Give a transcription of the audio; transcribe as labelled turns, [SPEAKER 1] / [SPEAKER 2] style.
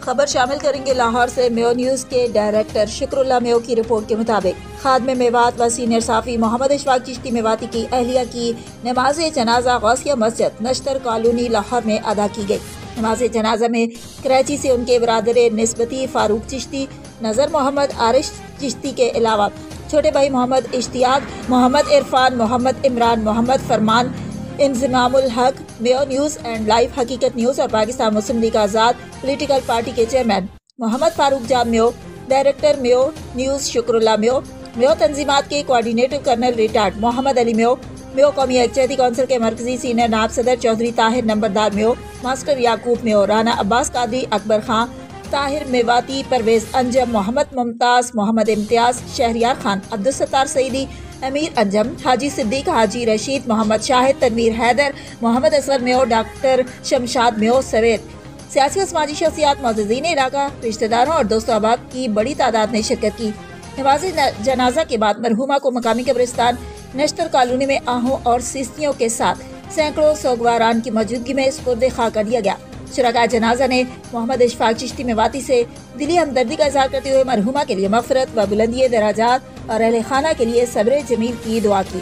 [SPEAKER 1] خبر شامل کریں گے لاہور سے۔ میو نیوز کے ڈائریکٹر شکر اللہ میو کی رپورٹ کے مطابق خادم میوات و سینئر صحافی محمد اشفاق چشتی میواتی کی اہلیہ کی نماز جنازہ غوثیہ مسجد نشتر کالونی لاہور میں ادا کی گئی۔ نماز جنازہ میں کراچی سے ان کے برادر نسبتی فاروق چشتی، نذر محمد عارش چشتی کے علاوہ چھوٹے بھائی محمد اشتیاق، محمد عرفان، محمد عمران، محمد فرمان، انضمام الحق، میو نیوز اینڈ لائف حقیقت نیوز اور پاکستان مسلم لیگ آزاد پولیٹیکل پارٹی کے چیئرمین محمد فاروق جان میو، ڈائریکٹر میو نیوز شکر اللہ میو، میو تنظیمات کے کوارڈینیٹر کرنل ریٹائرڈ محمد علی میو، میو قومی یکجہتی کونسل کے مرکزی سینئر نائب صدر چودھری طاہر نمبردار میو، ماسٹر یعقوب میو، رانا عباس قادری، اکبر خان، طاہر میواتی، پرویز انجم، محمد ممتاز، محمد امتیاز، شہریار خان، عبدالستار سعیدی، امیر انجم، حاجی صدیق، حاجی رشید، محمد شاہد، تنویر حیدر، محمد اصغر میو، ڈاکٹر شمشاد میو سویت سیاسی و سماجی شخصیات، معززین علاقہ، رشتہ داروں اور دوست احباب کی بڑی تعداد نے شرکت کی۔ نماز جنازہ کے بعد مرحومہ کو مقامی قبرستان نشتر کالونی میں آہوں اور سیسیوں کے ساتھ سینکڑوں سوگواران کی موجودگی میں سپرد خاک کر دیا گیا۔ شرکاء جنازہ نے محمد اشفاق چشتی میواتی سے دلی ہمدردی کا اظہار کرتے ہوئے مرحومہ کے لیے مغفرت و بلندی درجات اور اہل خانہ کے لیے صبر جمیل کی دعا کی۔